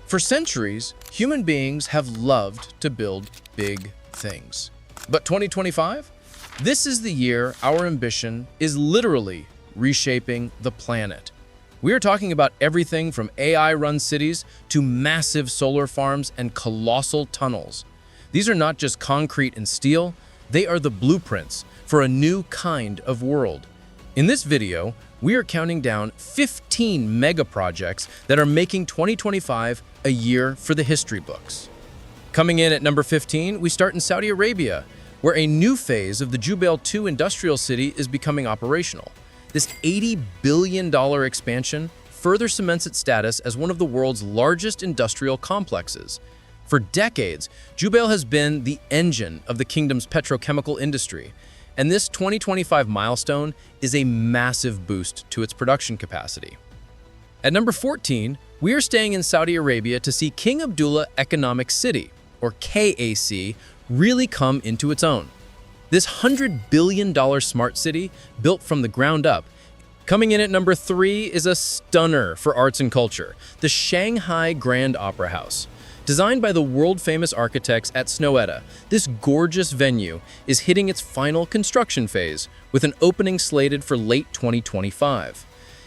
For centuries, human beings have loved to build big things. But 2025? This is the year our ambition is literally reshaping the planet. We are talking about everything from AI-run cities to massive solar farms and colossal tunnels. These are not just concrete and steel, they are the blueprints for a new kind of world. In this video, we are counting down 15 mega projects that are making 2025 a year for the history books. Coming in at number 15, we start in Saudi Arabia, where a new phase of the Jubail 2 industrial city is becoming operational. This $80 billion expansion further cements its status as one of the world's largest industrial complexes. For decades, Jubail has been the engine of the kingdom's petrochemical industry, and this 2025 milestone is a massive boost to its production capacity. At number 14, we are staying in Saudi Arabia to see King Abdullah Economic City, or KAC, really come into its own. This $100 billion smart city, built from the ground up. Coming in at number 3 is a stunner for arts and culture, the Shanghai Grand Opera House. Designed by the world-famous architects at Snøhetta, this gorgeous venue is hitting its final construction phase, with an opening slated for late 2025.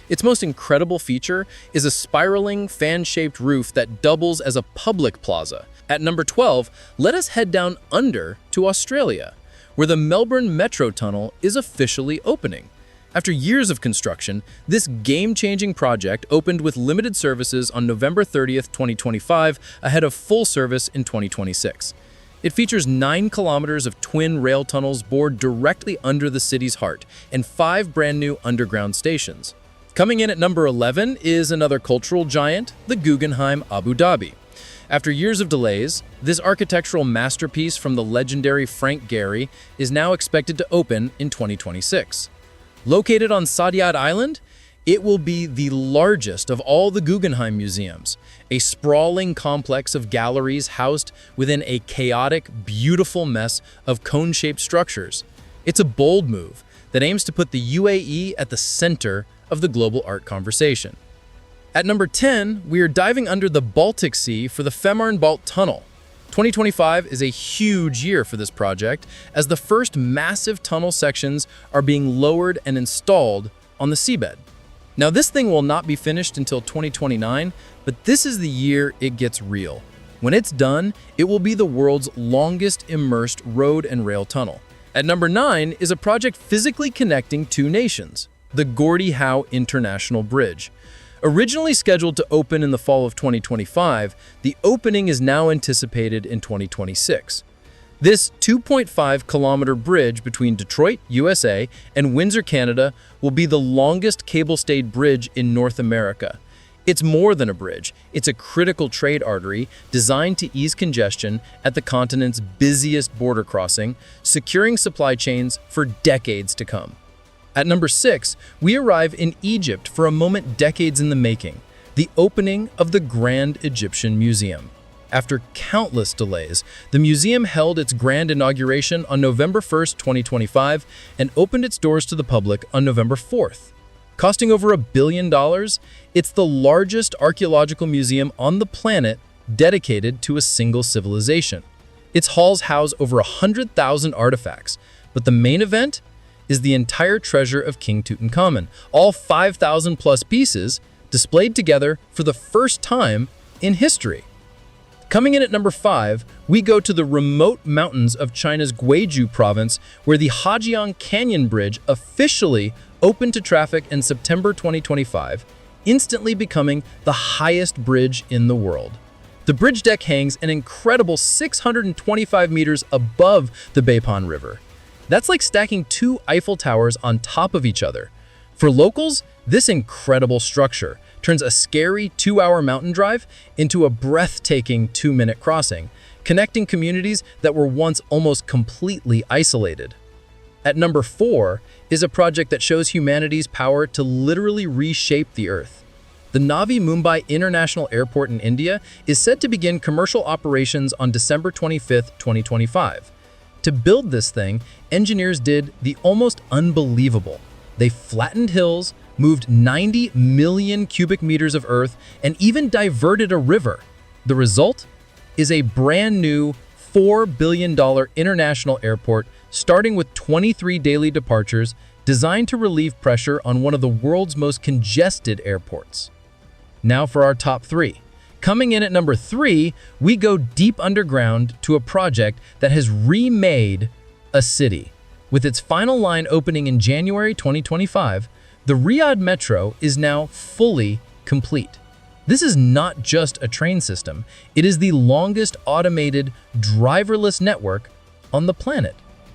Its most incredible feature is a spiraling, fan-shaped roof that doubles as a public plaza. At number 12, let us head down under to Australia, where the Melbourne Metro Tunnel is officially opening. After years of construction, this game-changing project opened with limited services on November 30th, 2025, ahead of full service in 2026. It features 9 kilometers of twin rail tunnels bored directly under the city's heart and 5 brand new underground stations. Coming in at number 11 is another cultural giant, the Guggenheim Abu Dhabi. After years of delays, this architectural masterpiece from the legendary Frank Gehry is now expected to open in 2026. Located on Saadiyat Island, it will be the largest of all the Guggenheim museums, a sprawling complex of galleries housed within a chaotic, beautiful mess of cone-shaped structures. It's a bold move that aims to put the UAE at the center of the global art conversation. At number 10, we are diving under the Baltic Sea for the Fehmarnbelt Tunnel. 2025 is a huge year for this project, as the first massive tunnel sections are being lowered and installed on the seabed. Now, this thing will not be finished until 2029, but this is the year it gets real. When it's done, it will be the world's longest immersed road and rail tunnel. At number 9 is a project physically connecting 2 nations, the Gordie Howe International Bridge. Originally scheduled to open in the fall of 2025, the opening is now anticipated in 2026. This 2.5-kilometer bridge between Detroit, USA, and Windsor, Canada, will be the longest cable-stayed bridge in North America. It's more than a bridge. It's a critical trade artery designed to ease congestion at the continent's busiest border crossing, securing supply chains for decades to come. At number 6, we arrive in Egypt for a moment decades in the making, the opening of the Grand Egyptian Museum. After countless delays, the museum held its grand inauguration on November 1st, 2025, and opened its doors to the public on November 4th. Costing over $1 billion, it's the largest archaeological museum on the planet dedicated to a single civilization. Its halls house over 100,000 artifacts, but the main event is the entire treasure of King Tut, all 5,000 plus pieces displayed together for the first time in history. Coming in at number 5, we go to the remote mountains of China's Gweiju province, where the Hajiang Canyon Bridge officially opened to traffic in September 2025, instantly becoming the highest bridge in the world. The bridge deck hangs an incredible 625 meters above the Beipan River. That's like stacking 2 Eiffel Towers on top of each other. For locals, this incredible structure turns a scary 2-hour mountain drive into a breathtaking 2-minute crossing, connecting communities that were once almost completely isolated. At number 4 is a project that shows humanity's power to literally reshape the Earth. The Navi Mumbai International Airport in India is set to begin commercial operations on December 25th, 2025. To build this thing, engineers did the almost unbelievable. They flattened hills, moved 90 million cubic meters of earth, and even diverted a river. The result is a brand new $4 billion international airport starting with 23 daily departures designed to relieve pressure on one of the world's most congested airports. Now for our top three. Coming in at number 3, we go deep underground to a project that has remade a city. With its final line opening in January 2025, the Riyadh Metro is now fully complete. This is not just a train system, it is the longest automated driverless network on the planet.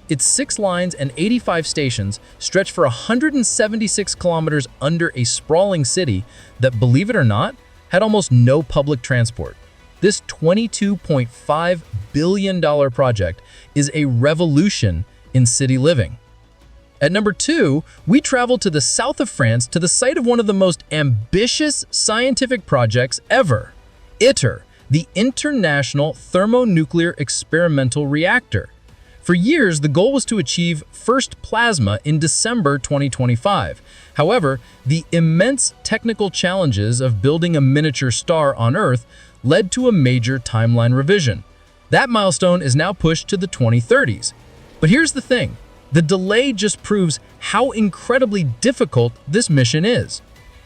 Its 6 lines and 85 stations stretch for 176 kilometers under a sprawling city that, believe it or not, had almost no public transport. This $22.5 billion project is a revolution in city living. At number 2, we travel to the south of France to the site of one of the most ambitious scientific projects ever, ITER, the International Thermonuclear Experimental Reactor. For years, the goal was to achieve first plasma in December 2025. However, the immense technical challenges of building a miniature star on Earth led to a major timeline revision. That milestone is now pushed to the 2030s. But here's the thing. The delay just proves how incredibly difficult this mission is.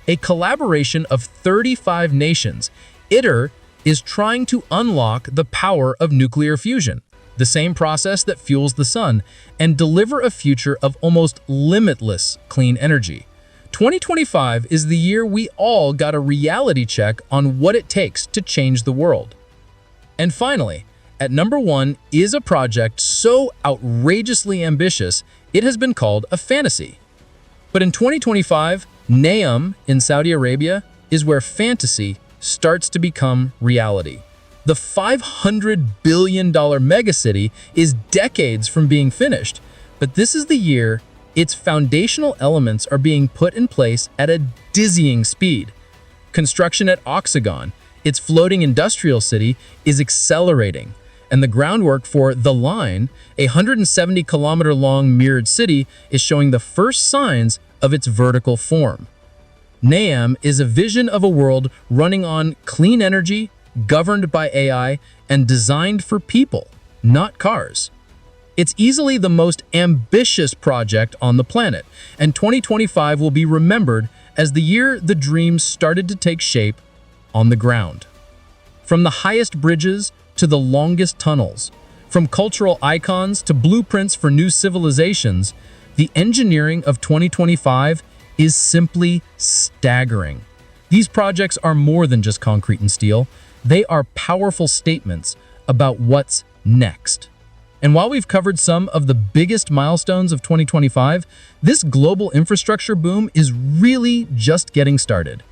A collaboration of 35 nations, ITER is trying to unlock the power of nuclear fusion, the same process that fuels the sun, and deliver a future of almost limitless clean energy. 2025 is the year we all got a reality check on what it takes to change the world. And finally, at number 1 is a project so outrageously ambitious, it has been called a fantasy. But in 2025, NEOM in Saudi Arabia is where fantasy starts to become reality. The $500 billion megacity is decades from being finished, but this is the year its foundational elements are being put in place at a dizzying speed. Construction at Oxagon, its floating industrial city, is accelerating, and the groundwork for The Line, a 170-kilometer-long mirrored city, is showing the first signs of its vertical form. NEOM is a vision of a world running on clean energy, governed by AI, and designed for people, not cars. It's easily the most ambitious project on the planet, and 2025 will be remembered as the year the dreams started to take shape on the ground. From the highest bridges to the longest tunnels, from cultural icons to blueprints for new civilizations, the engineering of 2025 is simply staggering. These projects are more than just concrete and steel. They are powerful statements about what's next. And while we've covered some of the biggest milestones of 2025, this global infrastructure boom is really just getting started.